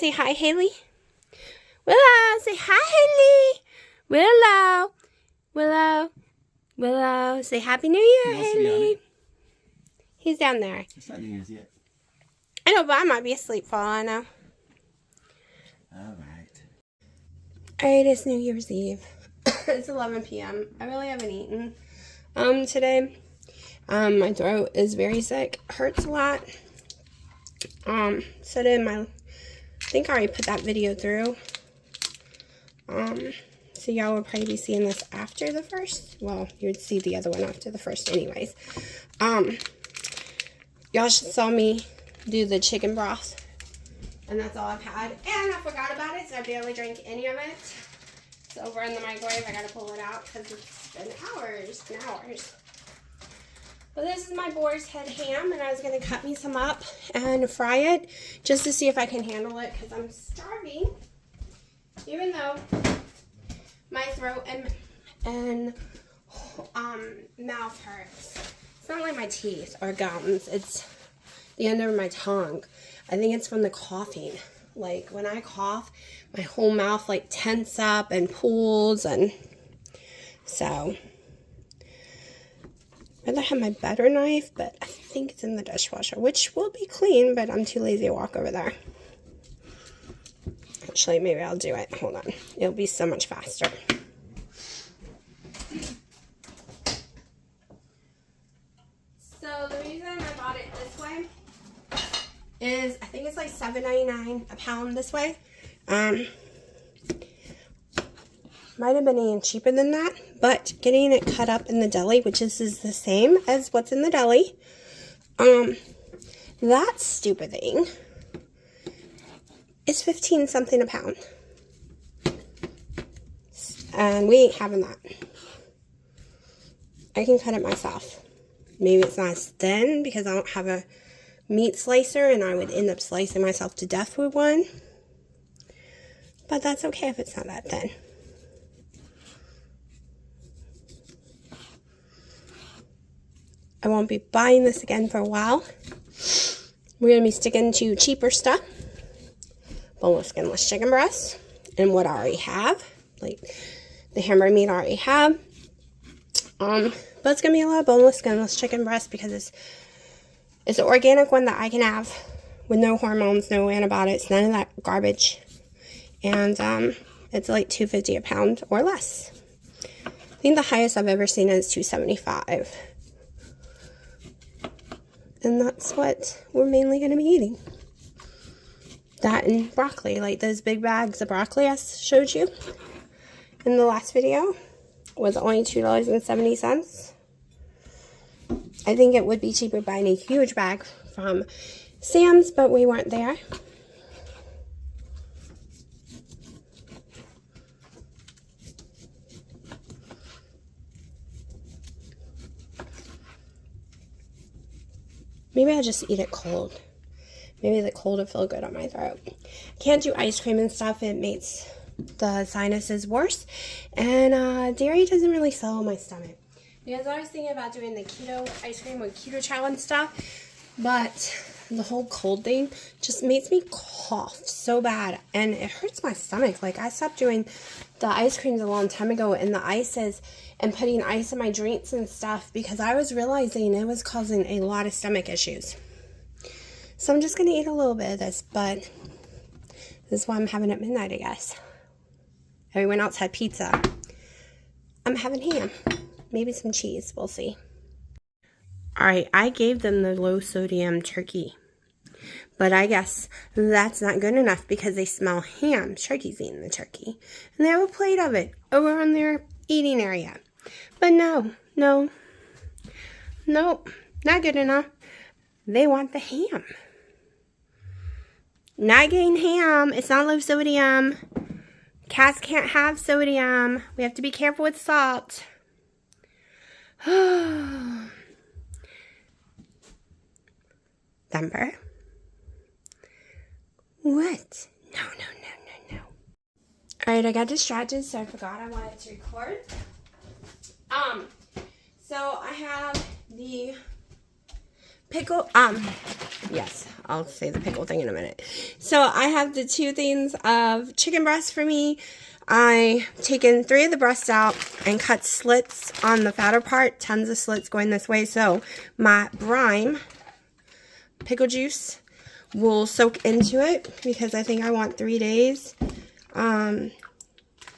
say hi, Haley? Willow, say hi, Haley. Willow. Willow. Willow, say Happy New Year, Haley. He's down there. It's not New Year's yet. I know, but I might be asleep for all I know. Alright. Alright, it's New Year's Eve. It's 11 p.m. I really haven't eaten today. My throat is very sick. Hurts a lot. So did my, I think I already put that video through. So y'all will probably be seeing this after the first. Well, you would see the other one after the first anyways. Y'all saw me do the chicken broth. And that's all I've had. And I forgot about it, so I barely drank any of it. It's over in the microwave. I gotta pull it out because it's been hours and hours. But this is my boar's head ham, and I was gonna cut me some up and fry it just to see if I can handle it because I'm starving. Even though my throat and mouth hurts. It's not like my teeth or gums. It's the end of my tongue. I think it's from the coughing. Like when I cough, my whole mouth like tense up and pulls, and so I'd rather have my butter knife, but I think it's in the dishwasher, which will be clean, but I'm too lazy to walk over there. Actually, maybe I'll do it. Hold on. It'll be so much faster. So the reason I bought it this way is I think it's like $7.99 a pound this way. Might have been even cheaper than that, but getting it cut up in the deli, which is the same as what's in the deli, that stupid thing is 15 something a pound. And we ain't having that. I can cut it myself. Maybe it's not as thin because I don't have a meat slicer and I would end up slicing myself to death with one. But that's okay if it's not that thin. I won't be buying this again for a while. We're going to be sticking to cheaper stuff. Boneless, skinless chicken breasts. And what I already have. Like the hamburger meat I already have. But it's going to be a lot of boneless, skinless chicken breasts because it's an organic one that I can have with no hormones, no antibiotics, none of that garbage. And it's like $2.50 a pound or less. I think the highest I've ever seen is $2.75. And that's what we're mainly going to be eating. That and broccoli, like those big bags of broccoli I showed you in the last video was only $2.70. I think it would be cheaper buying a huge bag from Sam's, but we weren't there. Maybe I'll just eat it cold. Maybe the cold will feel good on my throat. Can't do ice cream and stuff. It makes the sinuses worse. And dairy doesn't really settle my stomach. Because I was thinking about doing the keto ice cream with keto chow and stuff. But the whole cold thing just makes me cough so bad. And it hurts my stomach. Like I stopped doing the ice creams a long time ago and the ices and putting ice in my drinks and stuff because I was realizing it was causing a lot of stomach issues. So I'm just going to eat a little bit of this, but this is why I'm having it at midnight, I guess. Everyone else had pizza. I'm having ham. Maybe some cheese. We'll see. Alright, I gave them the low sodium turkey. But I guess that's not good enough because they smell ham. Sharky's eating the turkey. And they have a plate of it over on their eating area. But no, nope, not good enough. They want the ham. Not getting ham. It's not low sodium. Cats can't have sodium. We have to be careful with salt. Thumper. What? No. Alright, I got distracted, so I forgot I wanted to record. So I have the pickle, Yes, I'll say the pickle thing in a minute. So I have the 2 things of chicken breast for me. I taken 3 of the breasts out and cut slits on the fatter part, tons of slits going this way, so my brine pickle juice will soak into it, because I think I want 3 days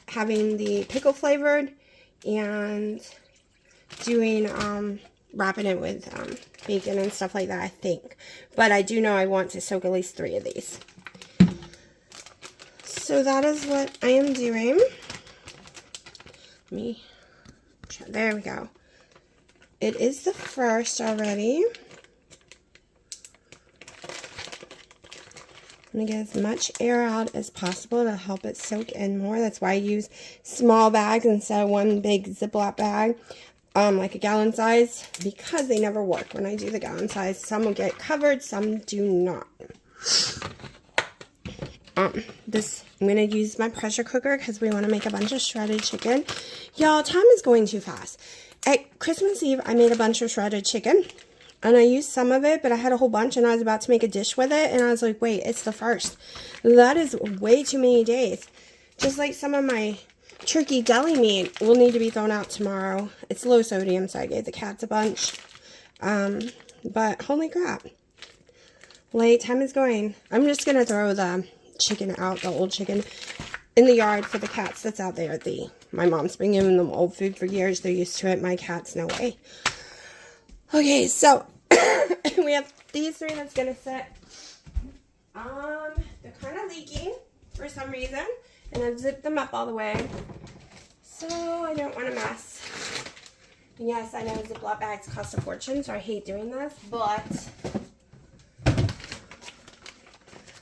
having the pickle flavored and doing wrapping it with bacon and stuff like that, I think. But I do know I want to soak at least 3 of these. So that is what I am doing. There we go. It is the 1st already. I'm going to get as much air out as possible to help it soak in more. That's why I use small bags instead of one big Ziploc bag, like a gallon size, because they never work when I do the gallon size. Some will get covered, some do not. I'm going to use my pressure cooker because we want to make a bunch of shredded chicken. Y'all, time is going too fast. At Christmas Eve, I made a bunch of shredded chicken. And I used some of it, but I had a whole bunch, and I was about to make a dish with it. And I was like, wait, it's the 1st. That is way too many days. Just like some of my turkey deli meat will need to be thrown out tomorrow. It's low sodium, so I gave the cats a bunch. But holy crap. Like, time is going. I'm just going to throw the chicken out, the old chicken, in the yard for the cats that's out there. My mom's been giving them old food for years. They're used to it. My cats, no way. Okay, so we have these 3 that's going to sit. They're kind of leaking for some reason, and I've zipped them up all the way, so I don't want to mess. And yes, I know Ziploc bags cost a fortune, so I hate doing this, but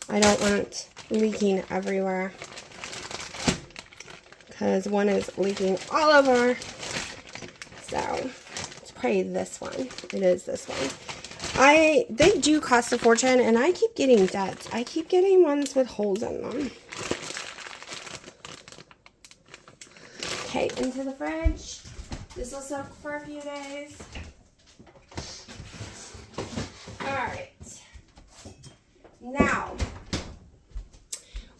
I don't want it leaking everywhere, because one is leaking all over. So probably this one. It is this one. They do cost a fortune, and I keep getting duds. I keep getting ones with holes in them. Okay, into the fridge. This will soak for a few days. Alright. Now,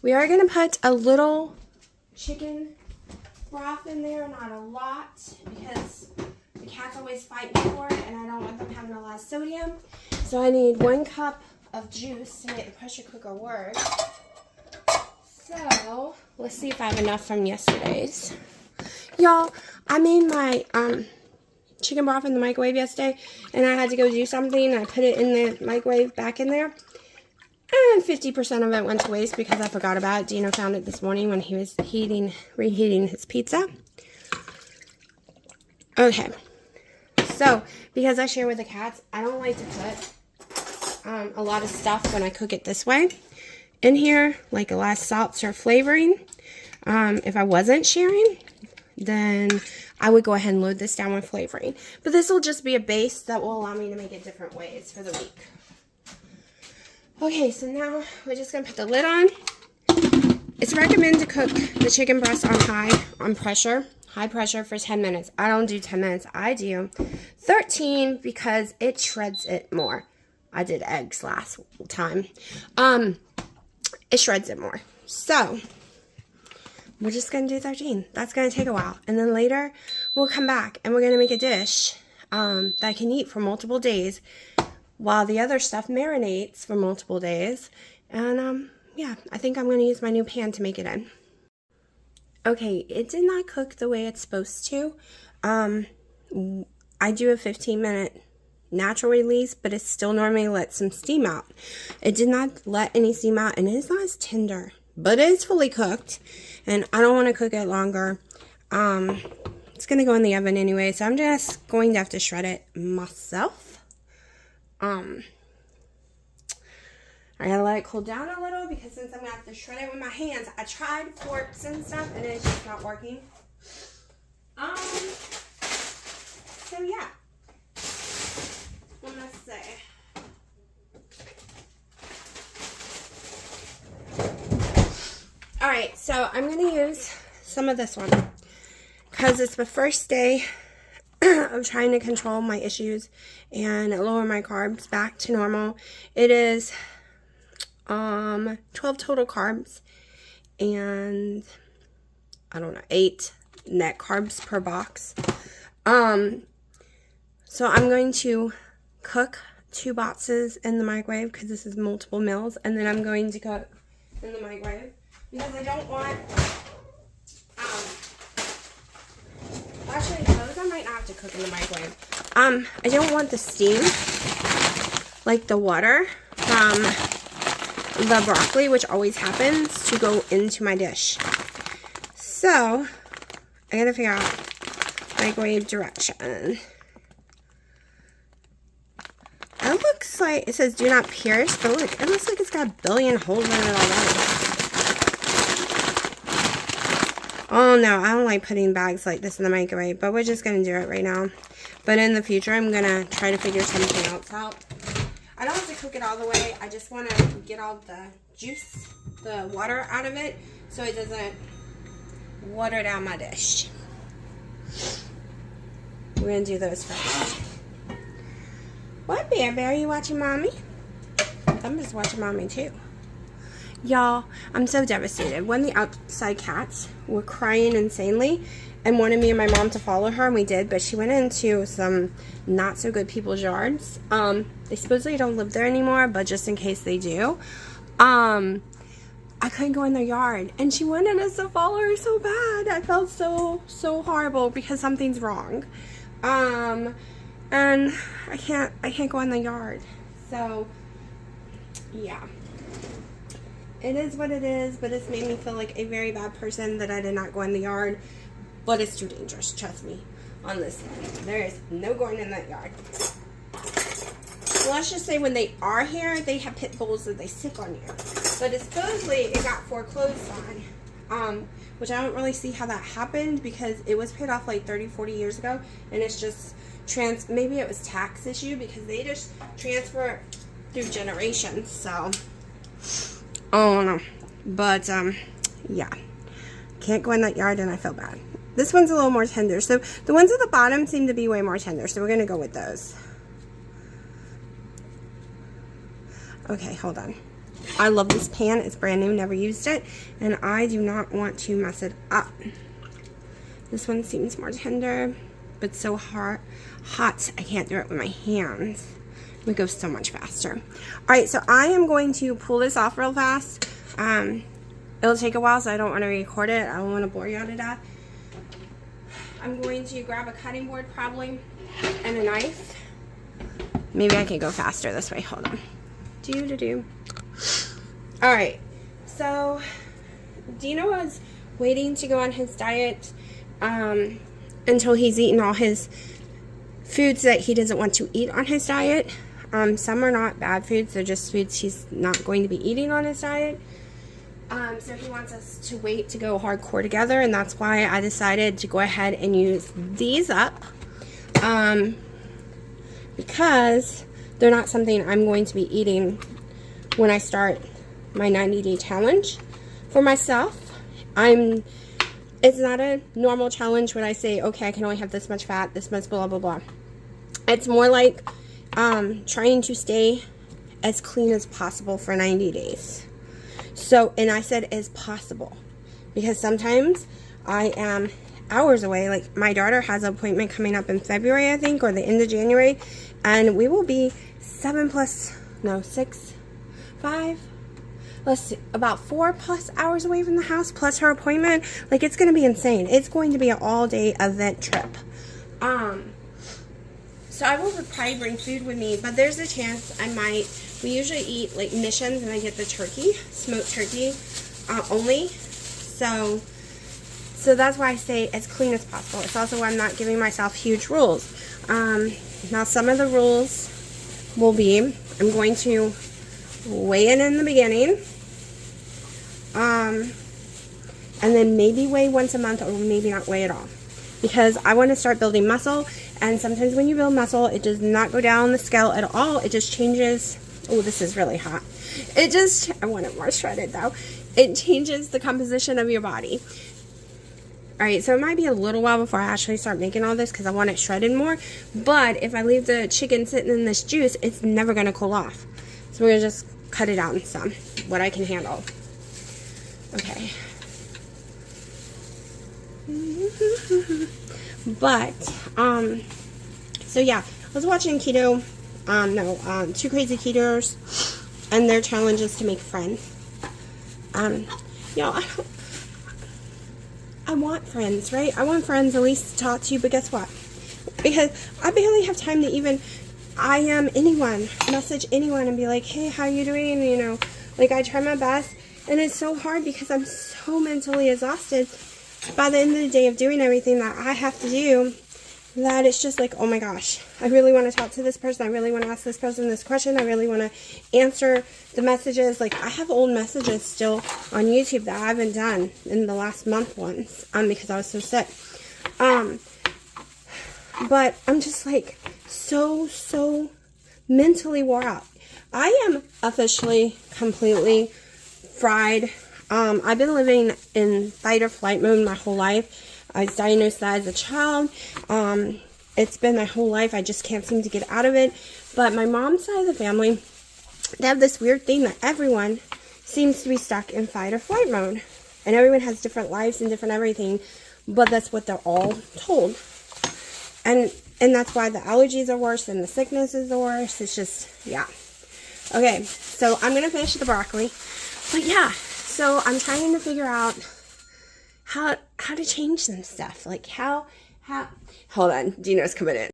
we are going to put a little chicken broth in there, not a lot, because the cats always fight me for it, and I don't want them having a lot of sodium. So I need 1 cup of juice to make the pressure cooker work. So, let's see if I have enough from yesterday's. Y'all, I made my chicken broth in the microwave yesterday, and I had to go do something. I put it in the microwave back in there, and 50% of it went to waste because I forgot about it. Dino found it this morning when he was reheating his pizza. Okay. So, because I share with the cats, I don't like to put a lot of stuff when I cook it this way in here, like a lot of salts or flavoring. If I wasn't sharing, then I would go ahead and load this down with flavoring. But this will just be a base that will allow me to make it different ways for the week. Okay, so now we're just going to put the lid on. It's recommended to cook the chicken breast on high pressure for 10 minutes. I don't do 10 minutes. I do 13 because it shreds it more. I did eggs last time. It shreds it more. So, we're just going to do 13. That's going to take a while. And then later, we'll come back and we're going to make a dish that I can eat for multiple days while the other stuff marinates for multiple days. And, yeah, I think I'm going to use my new pan to make it in. Okay, it did not cook the way it's supposed to. I do a 15-minute natural release, but it still normally lets some steam out. It did not let any steam out, and it is not as tender, but it is fully cooked, and I don't want to cook it longer. It's going to go in the oven anyway, so I'm just going to have to shred it myself. I gotta let it cool down a little, because since I'm gonna have to shred it with my hands, I tried forks and stuff, and it's just not working. So yeah. Let's see. Alright, so I'm gonna use some of this one, because it's the first day of trying to control my issues and lower my carbs back to normal. It is 12 total carbs and I don't know, 8 net carbs per box. So I'm going to cook 2 boxes in the microwave because this is multiple meals, and then I'm going to cook in the microwave because I don't want actually those I might not have to cook in the microwave. I don't want the steam, like the water from the broccoli, which always happens, to go into my dish. So I gotta figure out microwave direction. It looks like it says do not pierce, but look, it looks like it's got a billion holes in it already. Oh no, I don't like putting bags like this in the microwave, but we're just gonna do it right now. But in the future, I'm gonna try to figure something else out. I don't have to cook it all the way. I just want to get all the juice, the water out of it, so it doesn't water down my dish. We're gonna do those first. What, Bear? Are you watching Mommy? I'm just watching Mommy too. Y'all, I'm so devastated. One of the outside cats were crying insanely and wanted me and my mom to follow her, and we did, but she went into some not so good people's yards. They supposedly don't live there anymore, but just in case they do, I couldn't go in their yard, and she wanted us to follow her so bad. I felt so horrible because something's wrong. And I can't go in the yard. So yeah, it is what it is, but it's made me feel like a very bad person that I did not go in the yard. But it's too dangerous, trust me, on this one. There is no going in that yard. So let's just say when they are here, they have pit bulls that they sick on you. But supposedly it got foreclosed on, which I don't really see how that happened because it was paid off like 30-40 years ago, and it's just maybe it was tax issue because they just transfer through generations. So I don't know, but yeah, can't go in that yard, and I feel bad. This one's a little more tender, so the ones at the bottom seem to be way more tender, so we're gonna go with those. Okay, hold on. I love this pan. It's brand new, never used it, and I do not want to mess it up. This one seems more tender, but so hot I can't do it with my hands. It would go so much faster. All right, so I am going to pull this off real fast. It'll take a while, so I don't want to record it. I don't want to bore you to death. I'm going to grab a cutting board probably and a knife. Maybe I can go faster this way. Hold on. All right, so Dino was waiting to go on his diet until he's eaten all his foods that he doesn't want to eat on his diet. Some are not bad foods, they're just foods he's not going to be eating on his diet. So he wants us to wait to go hardcore together, and that's why I decided to go ahead and use these up, because they're not something I'm going to be eating when I start my 90-day challenge for myself. It's not a normal challenge when I say, okay, I can only have this much fat, this much blah, blah, blah. It's more like trying to stay as clean as possible for 90 days. So, and I said as possible, because sometimes I am hours away. Like my daughter has an appointment coming up in February, I think, or the end of January, and we will be about 4+ hours away from the house, plus her appointment. Like, it's going to be insane. It's going to be an all-day event trip. So I will probably bring food with me, but there's a chance I might. We usually eat like missions, and I get the turkey, smoked turkey, only. So that's why I say as clean as possible. It's also why I'm not giving myself huge rules. Now some of the rules will be, I'm going to weigh in the beginning, and then maybe weigh once a month, or maybe not weigh at all, because I want to start building muscle. And sometimes when you build muscle, it does not go down the scale at all. It just changes. Oh, this is really hot. I want it more shredded though. It changes the composition of your body. Alright, so it might be a little while before I actually start making all this because I want it shredded more. But if I leave the chicken sitting in this juice, it's never going to cool off. So we're going to just cut it out in some, what I can handle. Okay. But, so yeah, I was watching Two Crazy Ketos, and their challenge is to make friends. I want friends, right? I want friends at least to talk to, but guess what? Because I barely have time to even message anyone and be like, hey, how you doing? You know, like I try my best, and it's so hard because I'm so mentally exhausted by the end of the day of doing everything that I have to do, that it's just like, oh my gosh, I really want to talk to this person. I really want to ask this person this question. I really want to answer the messages. Like, I have old messages still on YouTube that I haven't done in the last month once, because I was so sick. But I'm just like so mentally wore out. I am officially completely fried. I've been living in fight or flight mode my whole life. I was diagnosed that as a child. It's been my whole life. I just can't seem to get out of it. But my mom's side of the family, they have this weird thing that everyone seems to be stuck in fight or flight mode. And everyone has different lives and different everything. But that's what they're all told. And that's why the allergies are worse and the sickness is the worst. It's just, yeah. Okay, so I'm going to finish the broccoli. But yeah, so I'm trying to figure out how to change some stuff. Like how, hold on, Dino's coming in.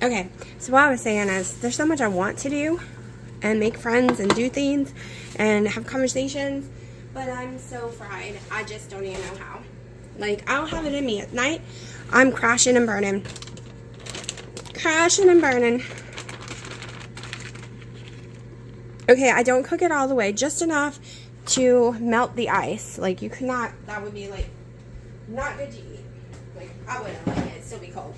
Okay, so what I was saying is there's so much I want to do and make friends and do things and have conversations, but I'm so fried, I just don't even know how. Like, I don't have it in me. At night, I'm crashing and burning. Crashing and burning. Okay, I don't cook it all the way, just enough to melt the ice. Like, you could not, that would be like not good to eat. Like, I wouldn't like it. It'd still be cold.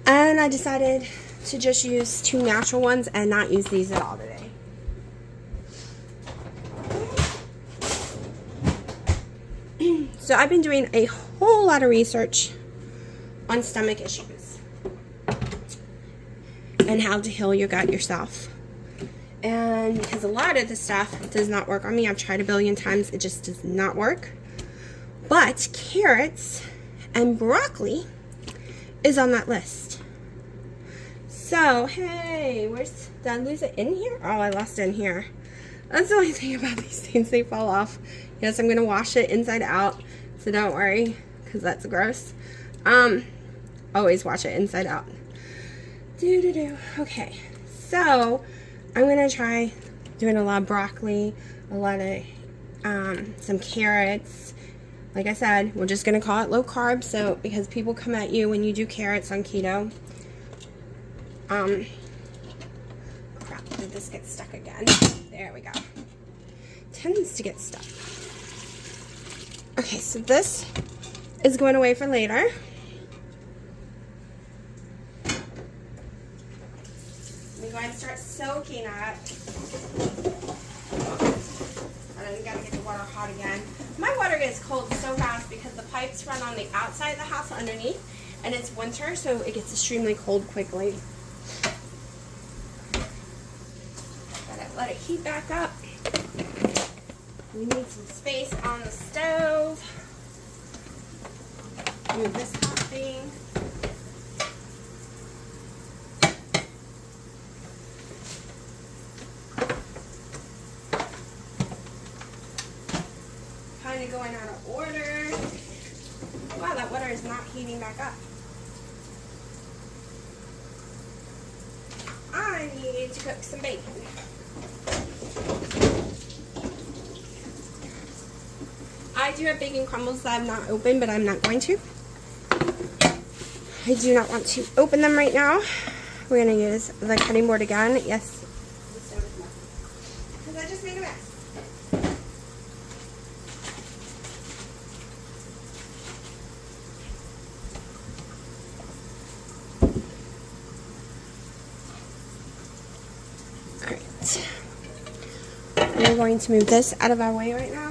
And I decided to just use 2 natural ones and not use these at all today. So I've been doing a whole lot of research on stomach issues and how to heal your gut yourself. And because a lot of the stuff does not work on me, I've tried a billion times, it just does not work. But carrots and broccoli is on that list. So, hey, did I lose it in here? Oh, I lost it in here. That's the only thing about these things, they fall off. Yes, I'm going to wash it inside out, so don't worry, because that's gross. Always wash it inside out. Okay, so I'm going to try doing a lot of broccoli, a lot of some carrots. Like I said, we're just going to call it low carb, so because people come at you when you do carrots on keto. Crap, did this get stuck again? There we go. Tends to get stuck. Okay, so this is going away for later. I'm going to start soaking it. And then you gotta get the water hot again. My water gets cold so fast because the pipes run on the outside of the house underneath, and it's winter, so it gets extremely cold quickly. Gotta let it heat back up. We need some space on the stove. Move this hot thing. Kind of going out of order. Wow, that water is not heating back up. I need to cook some bacon. I do have bacon crumbles that I've not opened, but I'm not going to. I do not want to open them right now. We're going to use the cutting board again. Yes. Because I just made a mess. we're going to move this out of our way right now.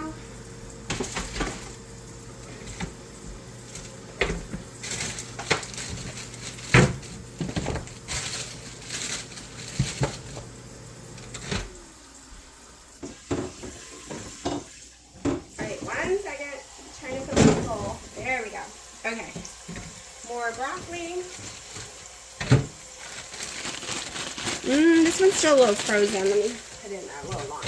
Alright, 1 second. Trying to fill this bowl. There we go. Okay. More broccoli. This one's still a little frozen. Let me put it in there a little longer.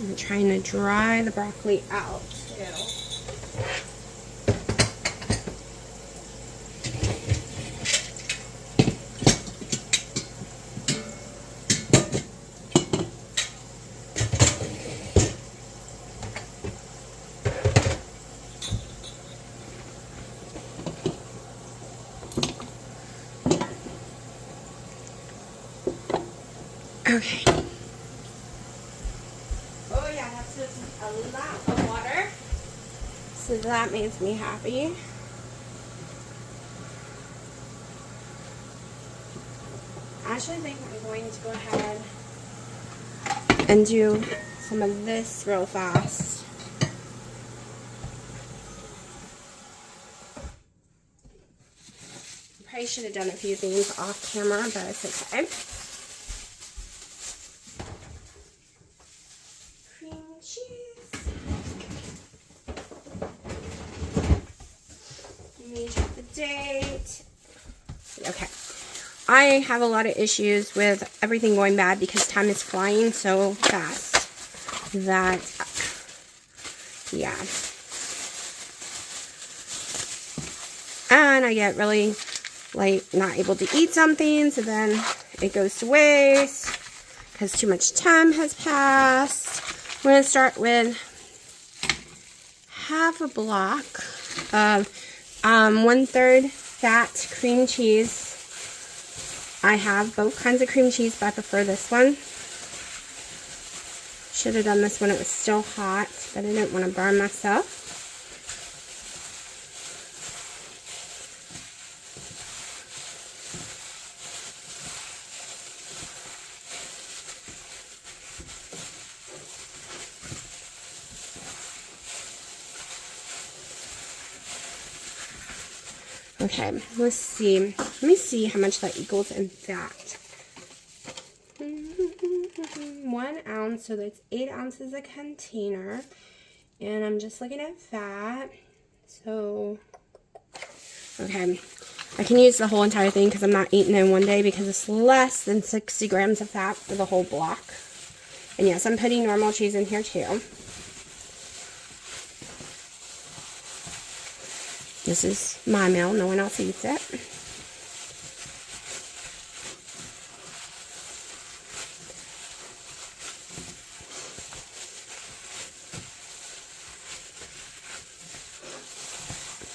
I'm trying to dry the broccoli out too. Okay. Oh yeah, that's just a lot of water. So that makes me happy. I actually think I'm going to go ahead and do some of this real fast. Probably should have done a few things off camera, but it's okay. Date. Okay. I have a lot of issues with everything going bad because time is flying so fast that, yeah. And I get really, like, not able to eat something, so then it goes to waste because too much time has passed. I'm going to start with half a block of 1/3 fat cream cheese. I have both kinds of cream cheese, but I prefer this one. Should have done this when it was still hot, but I didn't want to burn myself. Okay, let's see. Let me see how much that equals in fat. 1 ounce, so that's 8 ounces a container. And I'm just looking at fat. So, okay. I can use the whole entire thing because I'm not eating it in one day because it's less than 60 grams of fat for the whole block. And yes, I'm putting normal cheese in here too. This is my meal. No one else eats it.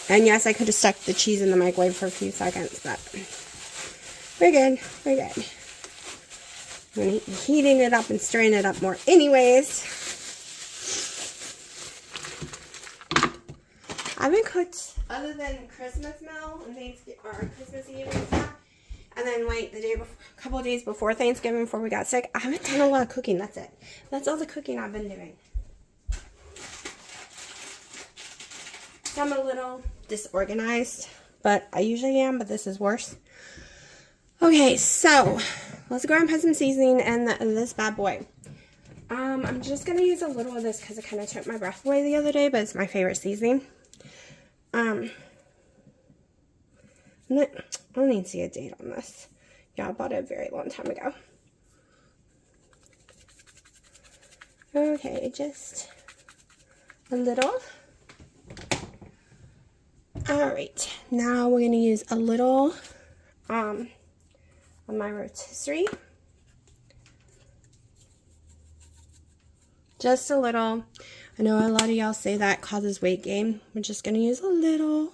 And yes, I could have stuck the cheese in the microwave for a few seconds, but we're good. We're good. I'm going to be heating it up and stirring it up more anyways. I haven't cooked other than Christmas meal and Thanksgiving or Christmas Eve and stuff, and then like the day before, a couple of days before Thanksgiving before we got sick. I haven't done a lot of cooking. That's it. That's all the cooking I've been doing. So I'm a little disorganized, but I usually am. But this is worse. Okay, so let's go ahead and put some seasoning in this bad boy. I'm just gonna use a little of this because it kind of took my breath away the other day, but it's my favorite seasoning. I don't even see a date on this. Yeah, I bought it a very long time ago. Okay, just a little. Alright, now we're going to use a little on my rotisserie. Just a little. I know a lot of y'all say that causes weight gain. We're just going to use a little.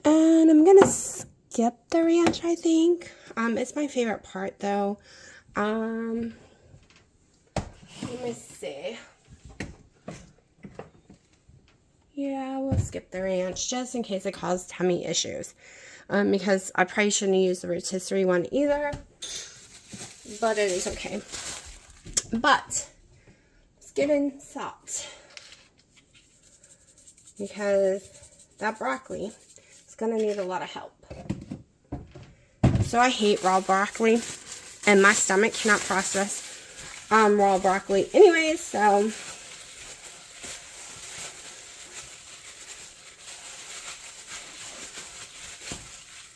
And I'm going to skip the ranch, I think. It's my favorite part, though. Let me see. Yeah, we'll skip the ranch just in case it caused tummy issues. Because I probably shouldn't use the rotisserie one either. But it is okay. But let's get in salt. Because that broccoli is going to need a lot of help. So I hate raw broccoli. And my stomach cannot process raw broccoli anyways, so...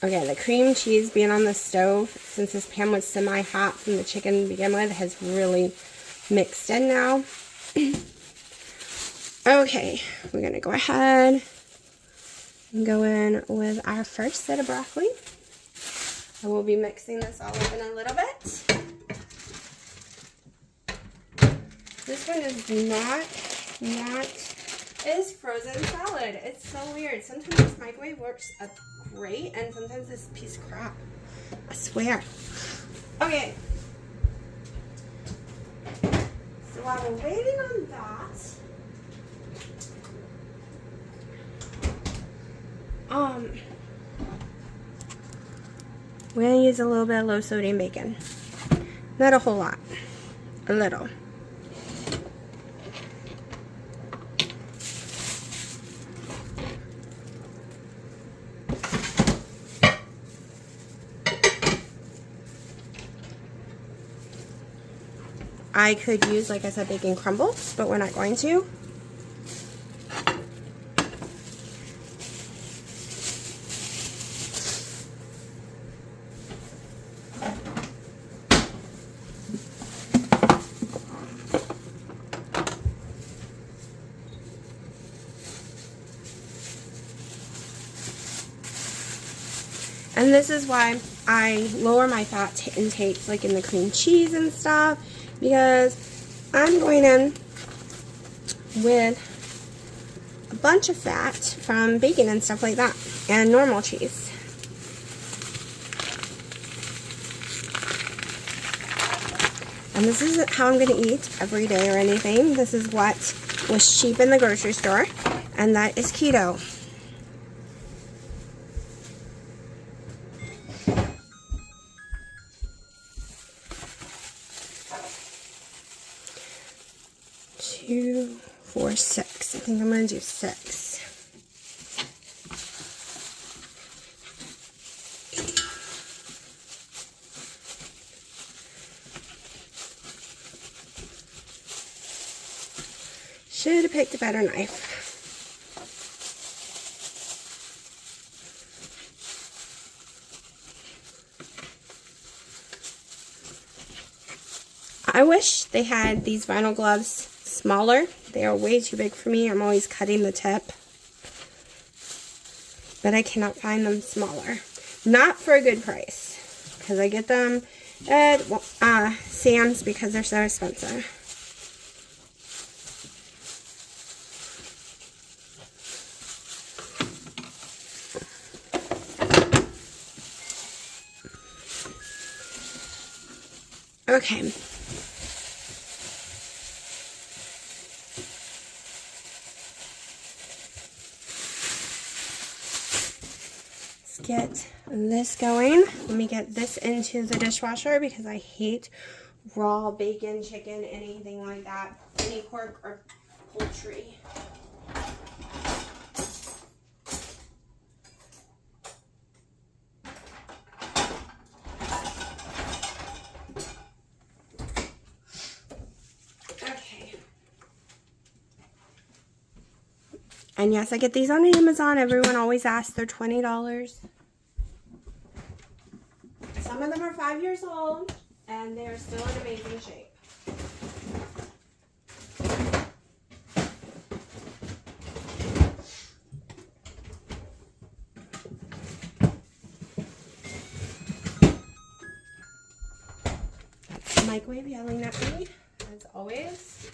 Okay, the cream cheese being on the stove, since this pan was semi-hot from the chicken to begin with, has really mixed in now. Okay, we're going to go ahead and go in with our first set of broccoli. I will be mixing this all up in a little bit. This one is not is frozen salad. It's so weird. Sometimes this microwave works great, and sometimes this piece of crap. I swear. Okay. So while we're waiting on that, we're gonna use a little bit of low sodium bacon. Not a whole lot. A little. I could use, like I said, bacon crumbles, but we're not going to. And this is why I lower my fat intake, like in the cream cheese and stuff, because I'm going in with a bunch of fat from bacon and stuff like that, and normal cheese. And this isn't how I'm going to eat every day or anything. This is what was cheap in the grocery store, and that is keto. Two, 4, 6. I think I'm going to do 6. Should have picked a better knife. I wish they had these vinyl gloves smaller. They are way too big for me. I'm always cutting the tip. But I cannot find them smaller. Not for a good price. Because I get them at Sam's because they're so expensive. Okay. Let's get this going. Let me get this into the dishwasher because I hate raw bacon, chicken, anything like that. Any pork or poultry. And yes, I get these on Amazon. Everyone always asks. They're $20. Some of them are 5 years old, and they're still in amazing shape. That's the microwave yelling at me, as always.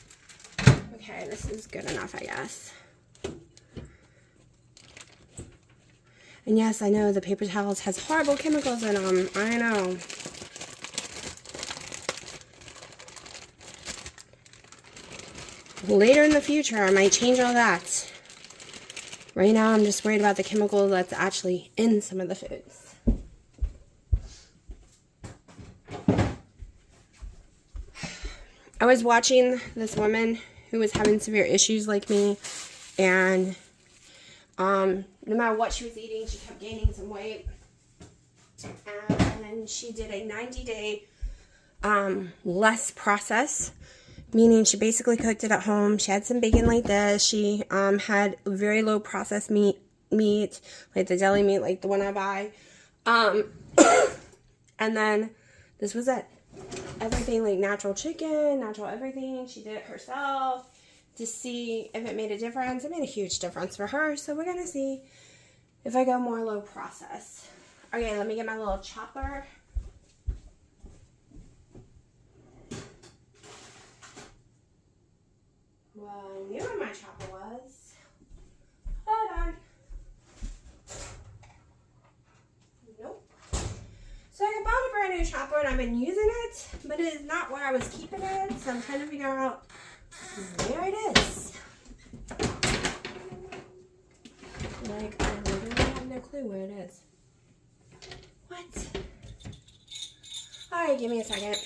Okay, this is good enough, I guess. And yes, I know the paper towels has horrible chemicals in them. I know. Later in the future, I might change all that. Right now, I'm just worried about the chemical that's actually in some of the foods. I was watching this woman who was having severe issues like me, and no matter what she was eating, she kept gaining some weight. And she did a 90-day less process, meaning she basically cooked it at home. She had some bacon like this. She had very low processed meat, like the deli meat, like the one I buy. And then this was it. Everything like natural chicken, natural everything. She did it herself to see if it made a difference. It made a huge difference for her. So we're going to see if I go more low process. Okay, let me get my little chopper. Well, I knew where my chopper was. Hold on. Nope. So I bought a brand new chopper and I've been using it, but it is not where I was keeping it. So I'm trying to figure out where it is. Like, I literally have no clue where it is. What? Alright, give me a second.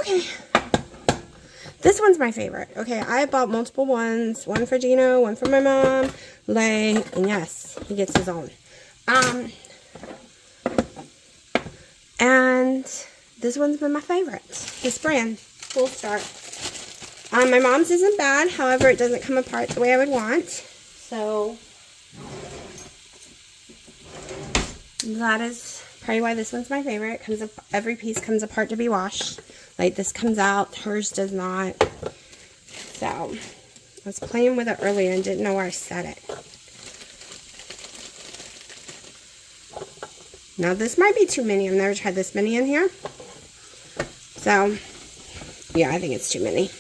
Okay. This one's my favorite. Okay, I bought multiple ones. One for Gino, one for my mom, Lay, and yes, he gets his own. And this one's been my favorite. This brand, Full Start. My mom's isn't bad, however, it doesn't come apart the way I would want. So that is probably why this one's my favorite. Comes up, every piece comes apart to be washed. Like this comes out, hers does not. So I was playing with it earlier and didn't know where I set it. Now this might be too many. I've never tried this many in here. So yeah, I think it's too many.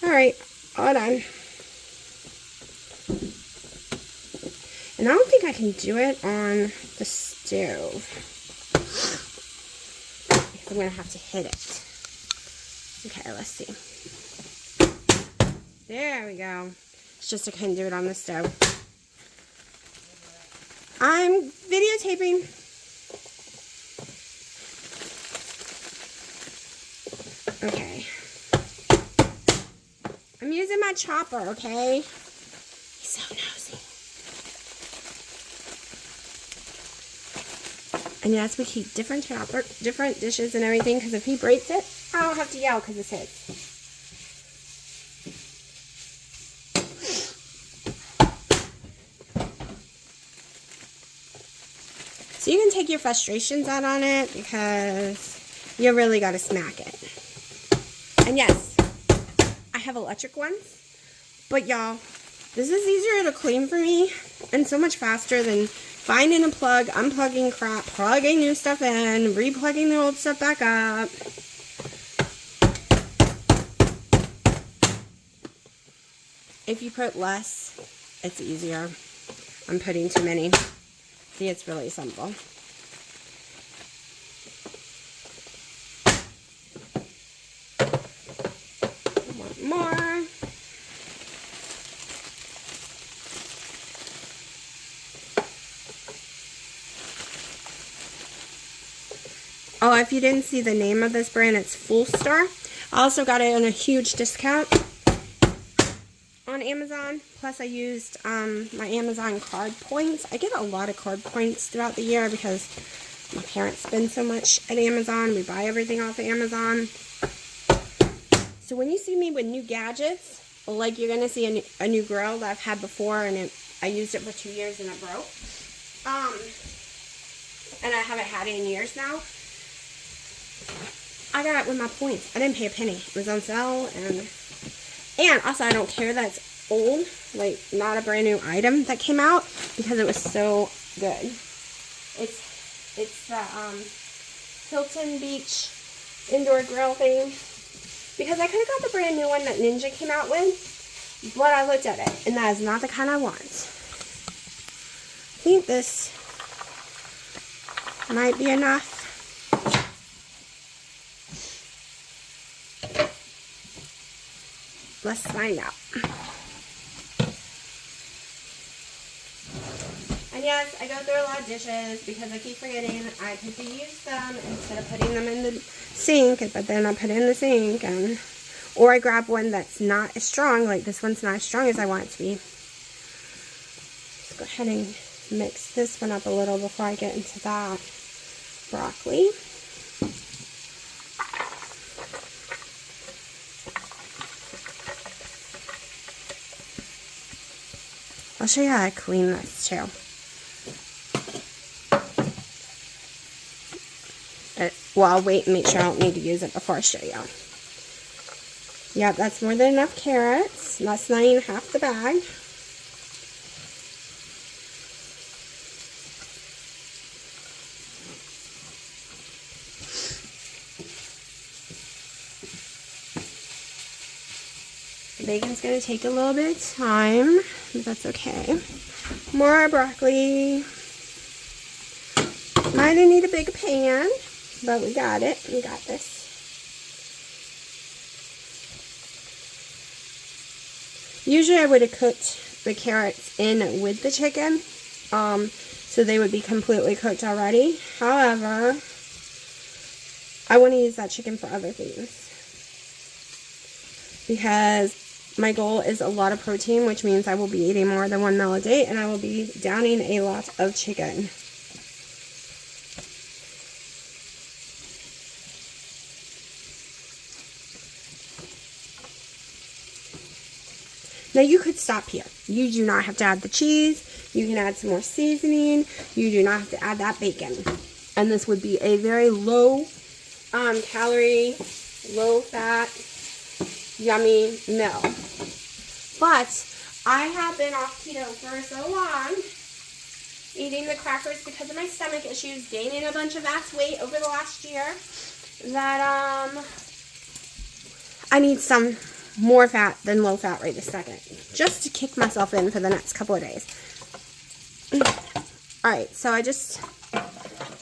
Alright, hold on. And I don't think I can do it on the stove. I'm going to have to hit it. Okay, let's see. There we go. It's just I couldn't do it on the stove. I'm videotaping. Okay. I'm using my chopper, okay? He's so nosy. And yes, we keep different dishes and everything, because if he breaks it, I don't have to yell because it's his. So you can take your frustrations out on it, because you really got to smack it. And yes, I have electric ones, but y'all, this is easier to clean for me and so much faster than finding a plug, unplugging crap, plugging new stuff in, replugging the old stuff back up. If you put less, it's easier. I'm putting too many. See, it's really simple. One more. Oh, if you didn't see the name of this brand, it's Full Star. I also got it on a huge discount on Amazon. Plus, I used my Amazon card points. I get a lot of card points throughout the year because my parents spend so much at Amazon. We buy everything off of Amazon. So when you see me with new gadgets, like you're going to see a new grill that I've had before, and I used it for 2 years and it broke. And I haven't had it in years now. I got it with my points. I didn't pay a penny. It was on sale, and also I don't care that it's old, like not a brand new item that came out, because it was so good. It's the Hilton Beach indoor grill thing, because I could have got the brand new one that Ninja came out with, but I looked at it, and that is not the kind I want. I think this might be enough. Let's find out. And yes, I go through a lot of dishes because I keep forgetting I could use them instead of putting them in the sink, but then I put it in the sink, and or I grab one that's not as strong, like this one's not as strong as I want it to be. Let's go ahead and mix this one up a little before I get into that broccoli. I'll show you how I clean this too. Well, I'll wait and make sure I don't need to use it before I show you. Yep, that's more than enough carrots. That's not even half the bag. The bacon's going to take a little bit of time, but that's okay. More broccoli. Might need a big pan, but we got it. We got this. Usually I would have cooked the carrots in with the chicken, so they would be completely cooked already. However, I want to use that chicken for other things, because my goal is a lot of protein, which means I will be eating more than 1 meal a day, and I will be downing a lot of chicken. Now you could stop here. You do not have to add the cheese. You can add some more seasoning. You do not have to add that bacon. And this would be a very low calorie, low fat, yummy meal. But I have been off keto for so long, eating the crackers because of my stomach issues, gaining a bunch of ass weight over the last year, that I need some more fat than low fat right this second, just to kick myself in for the next couple of days. Alright, so I just,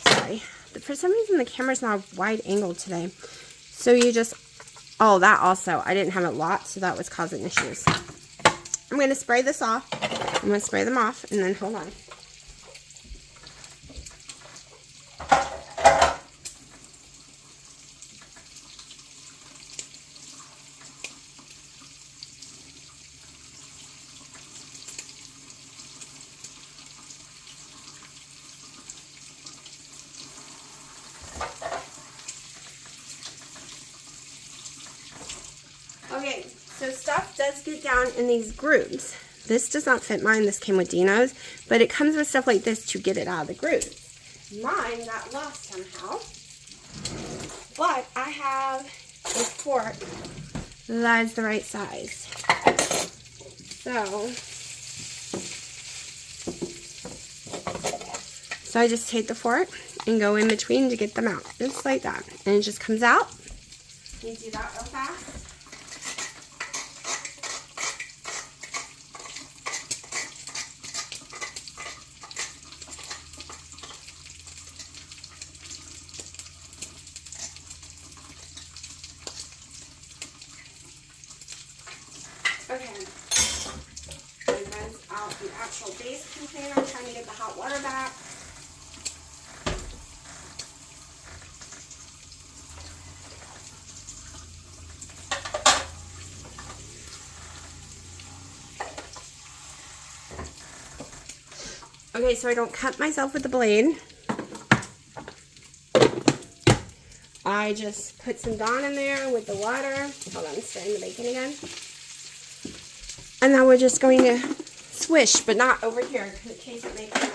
sorry, for some reason the camera's not wide angled today, so you just, oh, that also, I didn't have it locked, so that was causing issues. I'm going to spray this off. I'm going to spray them off, and then hold on. Okay, so stuff does get down in these grooves. This does not fit mine. This came with Dino's, but it comes with stuff like this to get it out of the grooves. Mine got lost somehow, but I have a fork that is the right size. So I just take the fork and go in between to get them out, just like that. And it just comes out. You do that real fast. Okay, and rinse out the actual base container. I'm trying to get the hot water back. Okay, so I don't cut myself with the blade. I just put some Dawn in there with the water. Hold on, I'm stirring the bacon again. And now we're just going to swish, but not over here in case it makes a mess.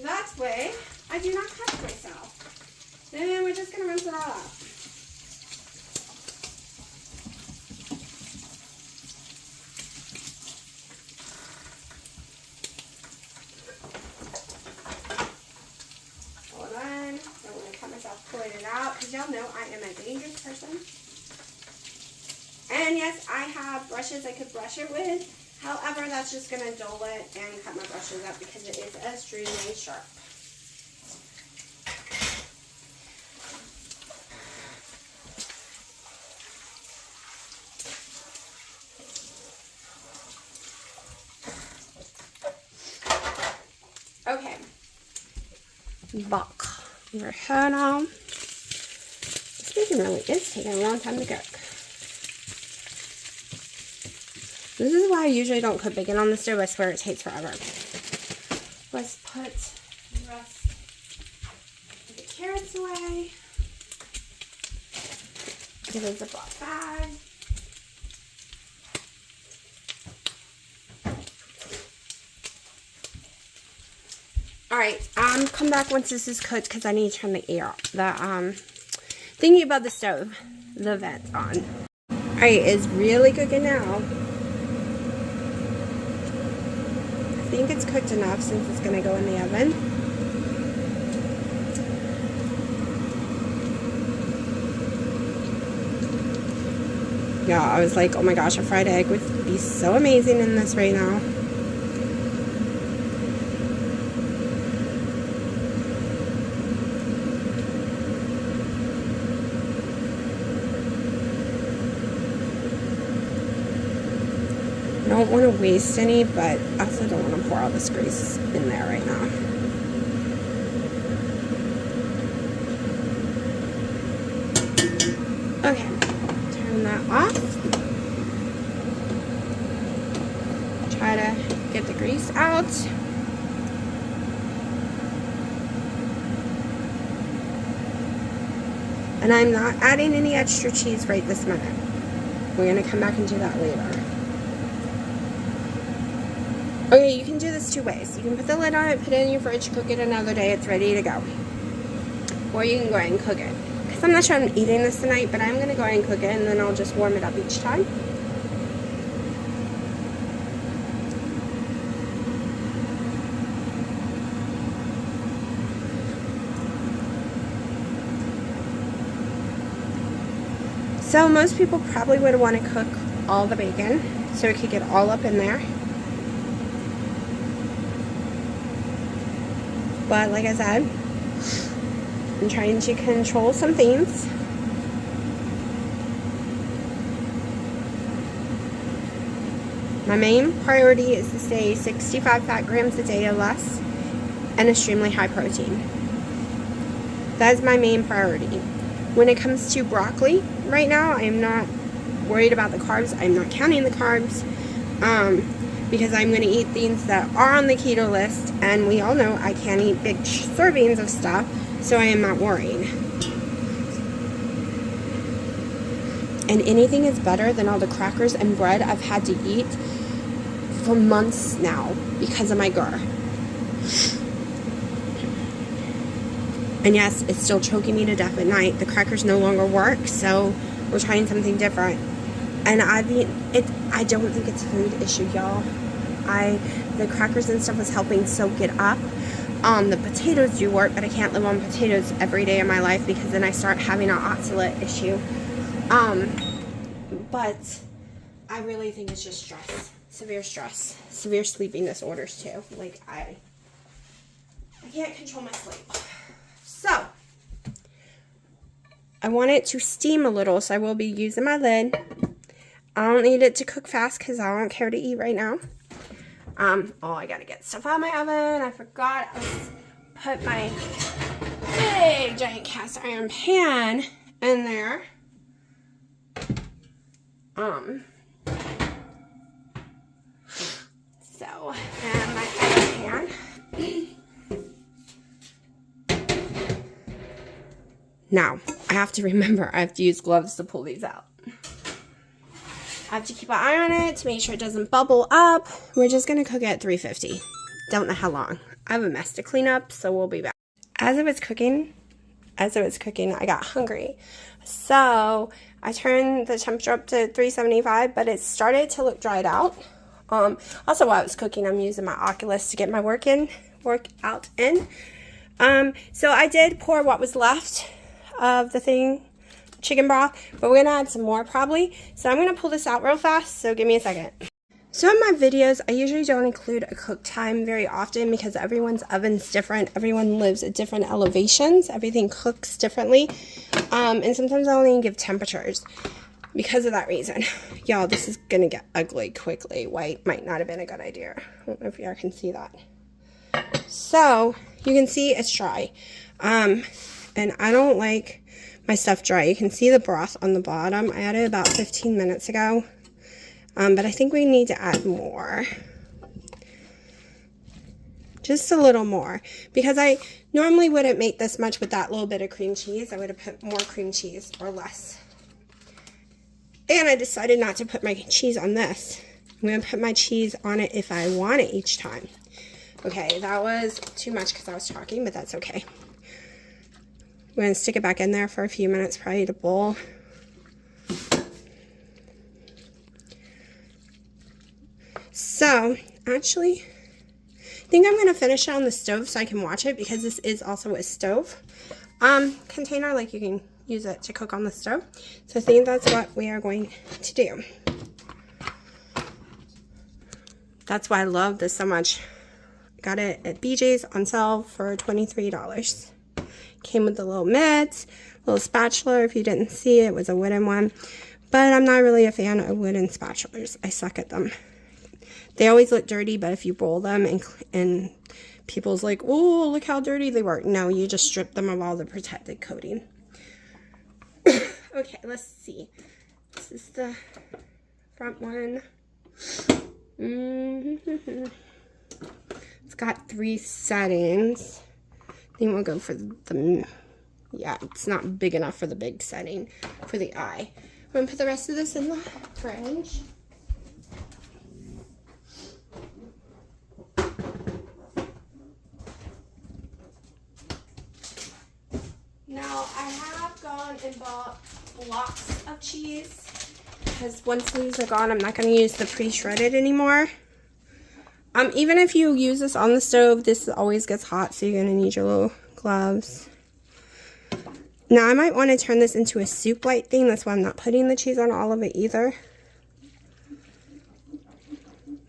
That way, I do not cut myself. Then we're just going to rinse it all out. Pulling it out, because y'all know I am a dangerous person. And yes, I have brushes I could brush it with. However, that's just going to dull it and cut my brushes up because it is extremely sharp. Okay. Buck your head on. This bacon really is taking a long time to cook. This is why I usually don't cook bacon on the stove. I swear it takes forever. Let's put the rest of the carrots away. Get a Ziploc bag. Alright, come back once this is cooked because I need to turn the air off. The thingy above the stove, the vent on. Alright, it's really cooking now. I think it's cooked enough since it's going to go in the oven. Yeah, I was like, oh my gosh, a fried egg would be so amazing in this right now. I don't want to waste any, but I also don't want to pour all this grease in there right now. Okay, turn that off. Try to get the grease out. And I'm not adding any extra cheese right this minute. We're going to come back and do that later. Okay, you can do this two ways. You can put the lid on it, put it in your fridge, cook it another day, it's ready to go. Or you can go ahead and cook it. Because I'm not sure I'm eating this tonight, but I'm going to go ahead and cook it, and then I'll just warm it up each time. So most people probably would want to cook all the bacon so it could get all up in there. But like I said, I'm trying to control some things. My main priority is to stay 65 fat grams a day or less and extremely high protein. That is my main priority. When it comes to broccoli, right now I am not worried about the carbs. I'm not counting the carbs. Because I'm going to eat things that are on the keto list, and we all know I can't eat big servings of stuff, so I am not worrying. And anything is better than all the crackers and bread I've had to eat for months now because of my GER. And yes, it's still choking me to death at night. The crackers no longer work, so we're trying something different. And I mean, I don't think it's a food issue, y'all. The crackers and stuff is helping soak it up. The potatoes do work, but I can't live on potatoes every day of my life because then I start having an oxalate issue. But I really think it's just stress, severe sleeping disorders too. Like I can't control my sleep. So I want it to steam a little, so I will be using my lid. I don't need it to cook fast because I don't care to eat right now. Oh, I gotta get stuff out of my oven. I forgot I put my big giant cast iron pan in there. So, and my other pan. Now, I have to remember I have to use gloves to pull these out. I have to keep an eye on it to make sure it doesn't bubble up. We're just going to cook it at 350. Don't know how long. I have a mess to clean up, so we'll be back. As it was cooking, I got hungry. So I turned the temperature up to 375, but it started to look dried out. Also, while I was cooking, I'm using my Oculus to get my workout in. So I did pour what was left of the chicken broth, but we're gonna add some more probably. So I'm gonna pull this out real fast, so give me a second. So in my videos, I usually don't include a cook time very often because everyone's oven's different. Everyone lives at different elevations. Everything cooks differently. And sometimes I only give temperatures because of that reason. Y'all, this is gonna get ugly quickly. White might not have been a good idea. I don't know if y'all can see that. So you can see it's dry. And I don't like my stuff dry. You can see the broth on the bottom. I added about 15 minutes ago. But I think we need to add more. Just a little more. Because I normally wouldn't make this much with that little bit of cream cheese. I would have put more cream cheese or less. And I decided not to put my cheese on this. I'm going to put my cheese on it if I want it each time. Okay, that was too much because I was talking, but that's okay. We're going to stick it back in there for a few minutes, probably to boil. So, actually, I think I'm going to finish it on the stove so I can watch it because this is also a stove container. Like, you can use it to cook on the stove. So I think that's what we are going to do. That's why I love this so much. Got it at BJ's on sale for $23. Came with the little mitts, little spatula. If you didn't see it, it was a wooden one. But I'm not really a fan of wooden spatulas. I suck at them. They always look dirty, but if you roll them and people's like, oh, look how dirty they were. No, you just strip them of all the protected coating. Okay, let's see. This is the front one. It's got 3 settings. I think we'll go for the, yeah, it's not big enough for the big setting for the eye. I'm going to put the rest of this in the fridge. Now, I have gone and bought blocks of cheese because once these are gone, I'm not going to use the pre-shredded anymore. Even if you use this on the stove, this always gets hot, so you're going to need your little gloves. Now, I might want to turn this into a soup-like thing. That's why I'm not putting the cheese on all of it either.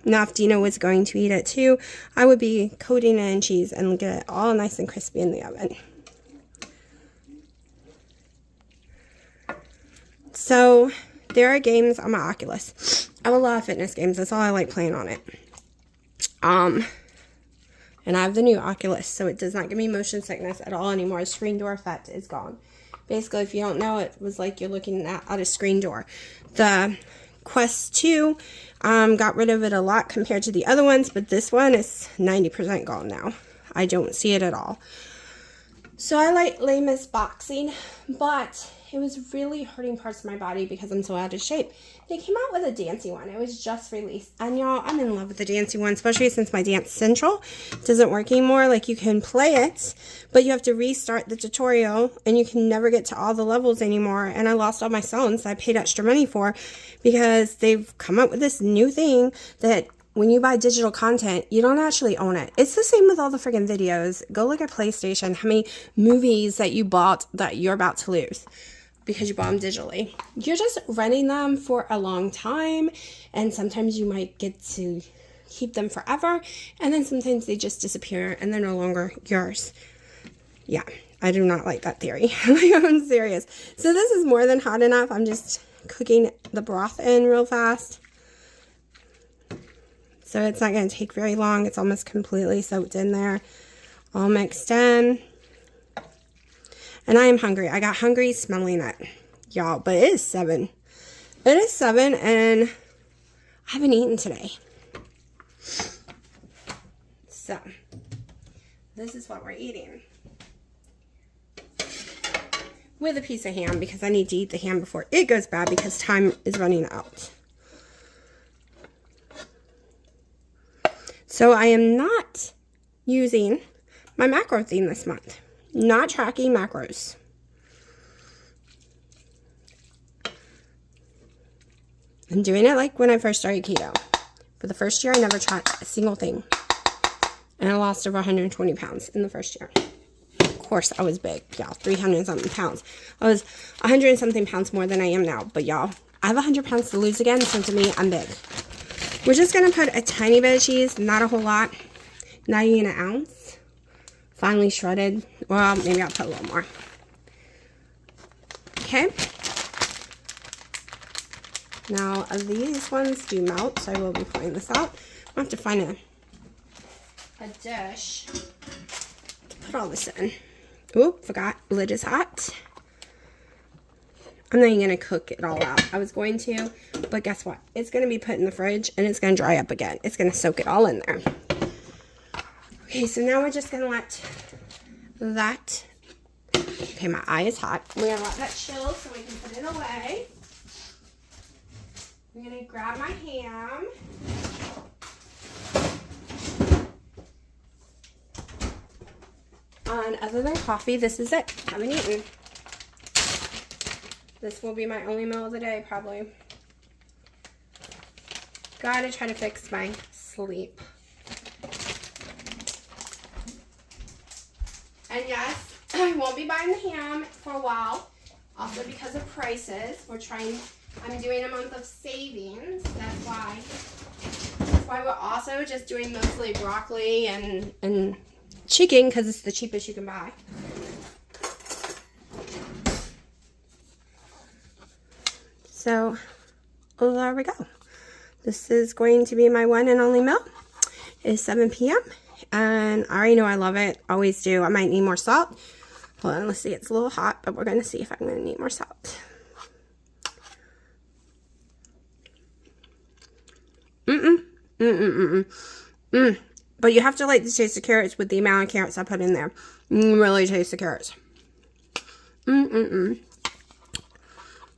Now, if Dina was going to eat it too, I would be coating it in cheese and get it all nice and crispy in the oven. So, there are games on my Oculus. I have a lot of fitness games. That's all I like playing on it. And I have the new Oculus, so it does not give me motion sickness at all anymore. Screen door effect is gone. Basically, if you don't know, it was like you're looking at a screen door. The Quest 2 got rid of it a lot compared to the other ones, but this one is 90% gone now. I don't see it at all. So I like Les Mis boxing, but it was really hurting parts of my body because I'm so out of shape. They came out with a dancing one. It was just released. And y'all, I'm in love with the dancing one, especially since my Dance Central doesn't work anymore. Like, you can play it, but you have to restart the tutorial, and you can never get to all the levels anymore. And I lost all my songs I paid extra money for because they've come up with this new thing that when you buy digital content, you don't actually own it. It's the same with all the friggin' videos. Go look at PlayStation, how many movies that you bought that you're about to lose because you bought them digitally. You're just renting them for a long time, and sometimes you might get to keep them forever, and then sometimes they just disappear and they're no longer yours. Yeah, I do not like that theory. I'm serious. So this is more than hot enough. I'm just cooking the broth in real fast. So it's not going to take very long. It's almost completely soaked in there, all mixed in. And I am hungry. I got hungry smelling it, y'all. But it is 7. It is 7, and I haven't eaten today. So, this is what we're eating. With a piece of ham, because I need to eat the ham before it goes bad because time is running out. So I am not using my macro theme this month. Not tracking macros. I'm doing it like when I first started keto. For the first year, I never tracked a single thing. And I lost over 120 pounds in the first year. Of course, I was big, y'all. 300 something pounds. I was 100 something pounds more than I am now. But y'all, I have 100 pounds to lose again, so to me, I'm big. We're just going to put a tiny bit of cheese, not a whole lot, not even an ounce. Finely shredded. Well, maybe I'll put a little more. Okay. Now, these ones do melt, so I will be pouring this out. I'll have to find a dish put all this in. Oop, forgot. Lid is hot. I'm not even going to cook it all out. I was going to, but guess what? It's going to be put in the fridge and it's going to dry up again. It's going to soak it all in there. Okay, so now we're just going to let that, okay, my eye is hot. We're going to let that chill so we can put it away. I'm going to grab my ham. And other than coffee, this is it. I haven't eaten. This will be my only meal of the day, probably. Gotta try to fix my sleep. And yes, I won't be buying the ham for a while. Also because of prices. I'm doing a month of savings. That's why we're also just doing mostly broccoli and chicken, because it's the cheapest you can buy. So, there we go. This is going to be my one and only meal. It's 7 p.m. And I already know I love it. Always do. I might need more salt. Hold on, let's see. It's a little hot, but we're going to see if I'm going to need more salt. But you have to like to taste the carrots with the amount of carrots I put in there. Really taste the carrots.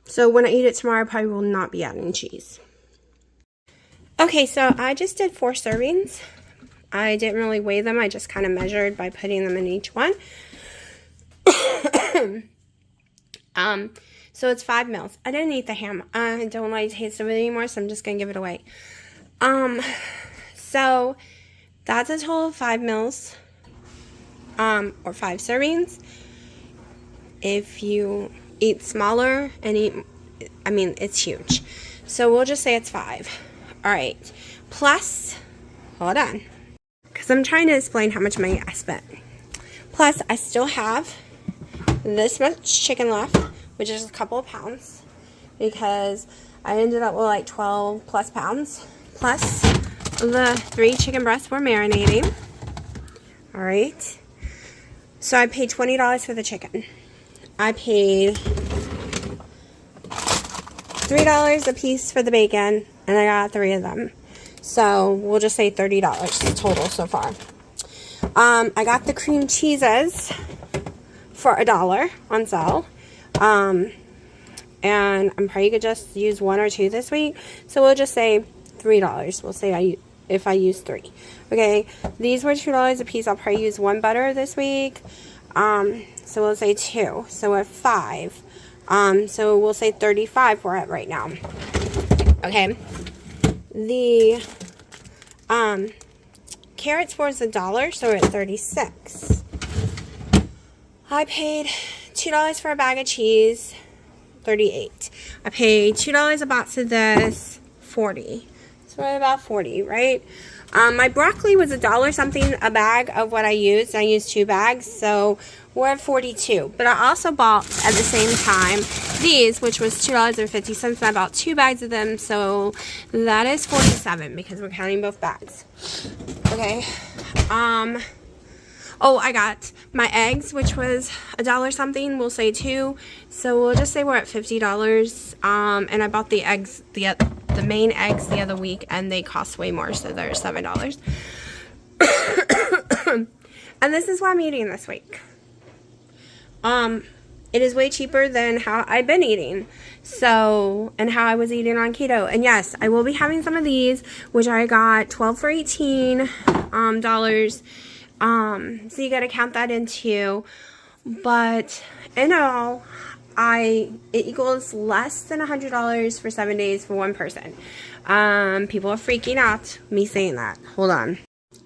So when I eat it tomorrow, I probably will not be adding cheese. Okay, so I just did 4 servings. I didn't really weigh them. I just kind of measured by putting them in each one. So it's 5 meals. I didn't eat the ham. I don't like the taste of it anymore, so I'm just going to give it away. So that's a total of 5 meals, or 5 servings. If you eat smaller and it's huge. So we'll just say it's 5. All right. Plus, hold on, because I'm trying to explain how much money I spent. Plus, I still have this much chicken left, which is a couple of pounds, because I ended up with like 12 plus pounds. Plus, the 3 chicken breasts were marinating. All right. So I paid $20 for the chicken. I paid $3 a piece for the bacon, and I got 3 of them. So we'll just say $30 total so far. I got the cream cheeses for $1 on sale. And I'm probably gonna just use 1 or 2 this week. So we'll just say $3. We'll say if I use 3. Okay, these were $2 a piece. I'll probably use 1 butter this week. So we'll say 2. So we're at 5. So we'll say 35 we're at right now. Okay. The carrots was $1, so we're at 36. I paid $2 for a bag of cheese, 38. I paid $2 a box of this, 40. So we're at about 40, right? My broccoli was $1 something a bag of what I used. I used 2 bags, so we're at 42. But I also bought at the same time these, which was $2.50, and I bought 2 bags of them, so that is 47 because we're counting both bags. Okay. Oh, I got my eggs, which was $1 something. We'll say 2, so we'll just say we're at $50. And I bought the eggs, the main eggs the other week, and they cost way more, so they're $7. And this is what I'm eating this week. It is way cheaper than how I've been eating, so, and how I was eating on keto. And yes, I will be having some of these, which I got 12 for $18 dollars. So you got to count that in too. But in all, it equals less than $100 for 7 days for one person. People are freaking out me saying that. Hold on.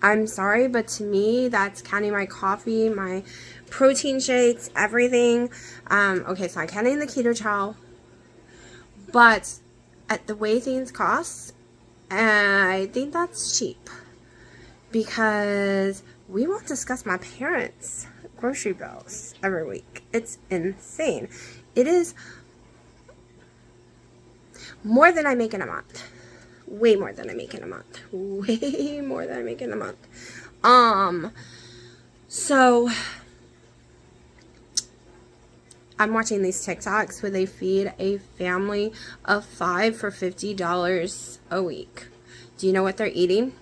I'm sorry, but to me, that's counting my coffee, my protein shakes, everything. Okay, so I'm counting the keto chow, but at the way things cost, I think that's cheap, because we won't discuss my parents' grocery bills every week. It's insane. It is more than I make in a month. Way more than I make in a month. Way more than I make in a month. So I'm watching these TikToks where they feed a family of 5 for $50 a week. Do you know what they're eating?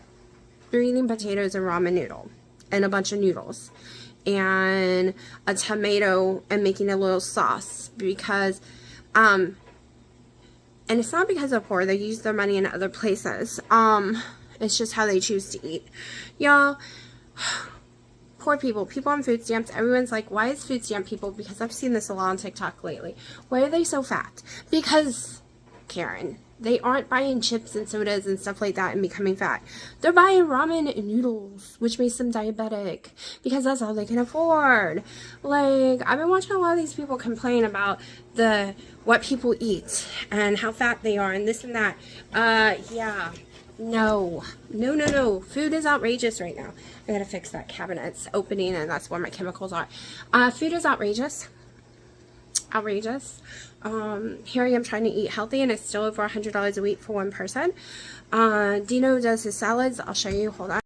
They're eating potatoes and ramen noodle and a bunch of noodles and a tomato and making a little sauce because and it's not because they're poor. They use their money in other places. It's just how they choose to eat. Y'all, poor people on food stamps, everyone's like, why is food stamp people, because I've seen this a lot on TikTok lately, why are they so fat? Because, Karen, they aren't buying chips and sodas and stuff like that and becoming fat. They're buying ramen and noodles, which makes them diabetic, because that's all they can afford. Like, I've been watching a lot of these people complain about what people eat and how fat they are and this and that. Yeah. No. Food is outrageous right now. I gotta fix that cabinet. It's opening and that's where my chemicals are. Food is outrageous. Here I am trying to eat healthy and it's still over $100 a week for one person. Dino does his salads. I'll show you. Hold on.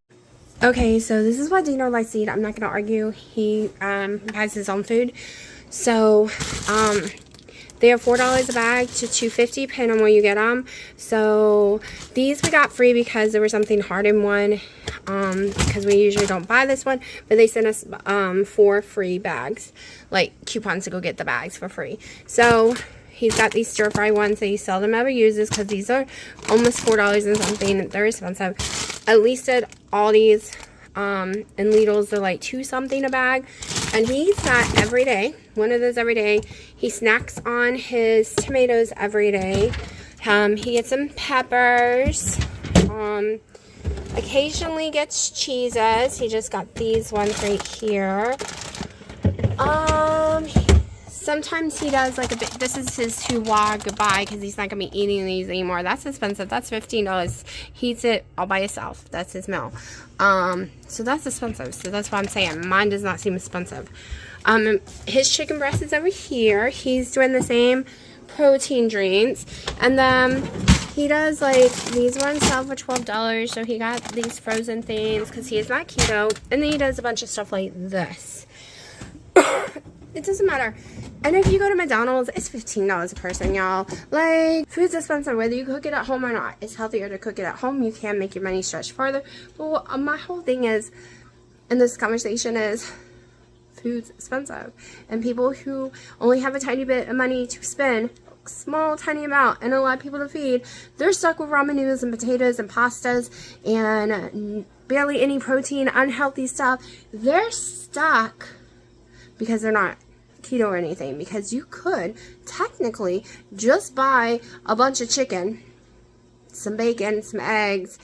Okay, so this is what Dino likes to eat. I'm not gonna argue. He has his own food. So, they are $4 a bag to $2.50, depending on where you get them. So these we got free because there was something hard in one. Because we usually don't buy this one, but they sent us 4 free bags, like coupons to go get the bags for free. So he's got these stir fry ones that he seldom ever uses because these are almost $4 and something. They're expensive. At least at Aldi's and Lidl's, they're like $2 something a bag. And he eats that every day. One of those every day. He snacks on his tomatoes every day. He gets some peppers. Occasionally gets cheeses. He just got these ones right here. Sometimes he does like a bit. This is his two-wad goodbye because he's not going to be eating these anymore. That's expensive. That's $15. He eats it all by himself. That's his meal. So that's expensive. So that's what I'm saying. Mine does not seem expensive. His chicken breast is over here. He's doing the same protein drinks. And then he does like these ones sell for $12. So he got these frozen things because he is not keto. And then he does a bunch of stuff like this. It doesn't matter. And if you go to McDonald's, it's $15 a person, y'all. Like, food's expensive, whether you cook it at home or not. It's healthier to cook it at home. You can make your money stretch farther. But my whole thing is, in this conversation is, food's expensive. And people who only have a tiny bit of money to spend, small, tiny amount, and a lot of people to feed, they're stuck with ramen noodles and potatoes and pastas and barely any protein, unhealthy stuff. They're stuck because they're not keto or anything, because you could technically just buy a bunch of chicken, some bacon, some eggs,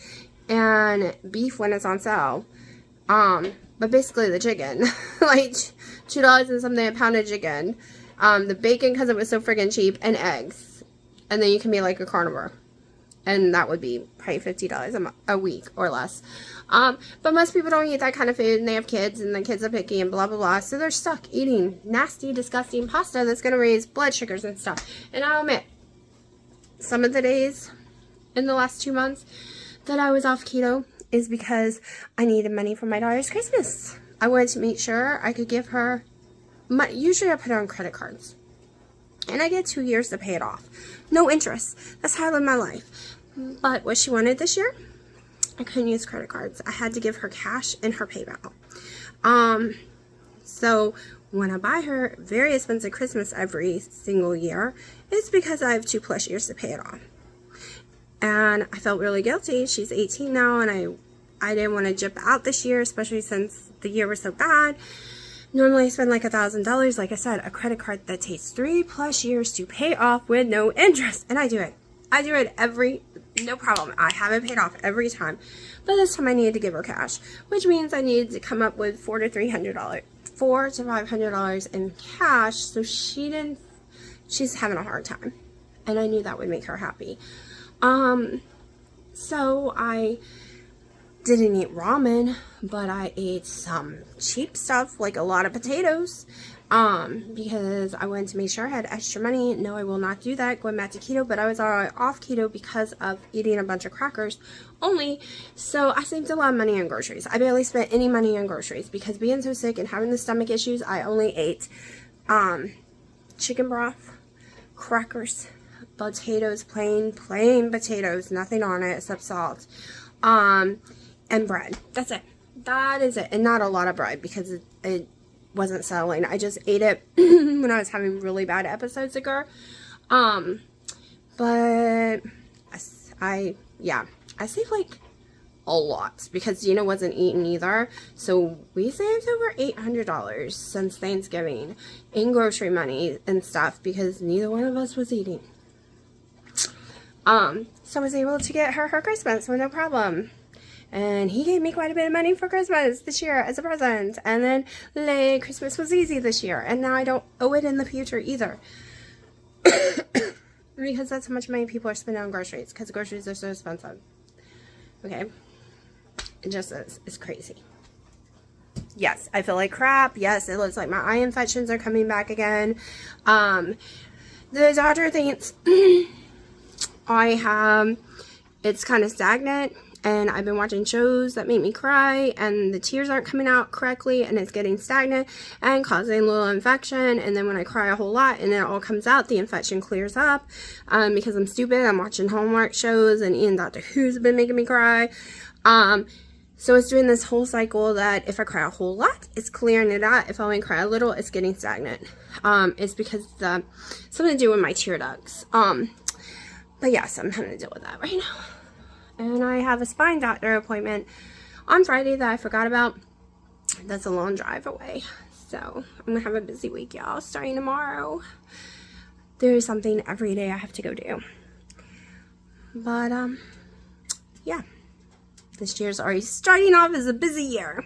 and beef when it's on sale. But basically the chicken, like $2 and something a pound of chicken, the bacon because it was so friggin' cheap, and eggs, and then you can be like a carnivore, and that would be probably $50 a week or less. But most people don't eat that kind of food, and they have kids, and the kids are picky, and blah, blah, blah. So they're stuck eating nasty, disgusting pasta that's going to raise blood sugars and stuff. And I'll admit, some of the days in the last 2 months that I was off keto is because I needed money for my daughter's Christmas. I wanted to make sure I could give her money. Usually I put her on credit cards, and I get 2 years to pay it off. No interest. That's how I live my life. But what she wanted this year, I couldn't use credit cards. I had to give her cash in her PayPal. So when I buy her very expensive Christmas every single year, it's because I have 2+ years to pay it off. And I felt really guilty. She's 18 now, and I didn't want to jip out this year, especially since the year was so bad. Normally I spend like $1,000, like I said, a credit card that takes 3+ years to pay off with no interest. And I do it. I do it no problem. I have it paid off every time. But this time I needed to give her cash, which means I needed to come up with $400 to $500 in cash. So she's having a hard time. And I knew that would make her happy. So I didn't eat ramen, but I ate some cheap stuff, like a lot of potatoes. because I wanted to make sure I had extra money. No, I will not do that going back to keto, but I was already off keto because of eating a bunch of crackers only. So I saved a lot of money on groceries. I barely spent any money on groceries because being so sick and having the stomach issues, I only ate chicken broth, crackers, potatoes, plain potatoes, nothing on it except salt, and bread. That's it. That is it. And not a lot of bread because it wasn't settling. I just ate it when I was having really bad episodes ago. But I saved like a lot because Gina wasn't eating either. So we saved over $800 since Thanksgiving in grocery money and stuff because neither one of us was eating. So I was able to get her Christmas with no problem. And he gave me quite a bit of money for Christmas this year as a present. And then Christmas was easy this year. And now I don't owe it in the future either. Because that's how much money people are spending on groceries. Because groceries are so expensive. Okay? It just is. It's crazy. Yes, I feel like crap. Yes, it looks like my eye infections are coming back again. The doctor thinks it's kind of stagnant. And I've been watching shows that make me cry, and the tears aren't coming out correctly, and it's getting stagnant and causing a little infection. And then when I cry a whole lot and it all comes out, the infection clears up. Because I'm stupid, I'm watching Hallmark shows, and Ian Dr. Who's been making me cry. So it's doing this whole cycle that if I cry a whole lot, it's clearing it out. If I only cry a little, it's getting stagnant. It's because something to do with my tear ducts. But yes, I'm having to deal with that right now. And I have a spine doctor appointment on Friday that I forgot about. That's a long drive away. So I'm going to have a busy week, y'all, starting tomorrow. There is something every day I have to go do. But, yeah. This year's already starting off as a busy year.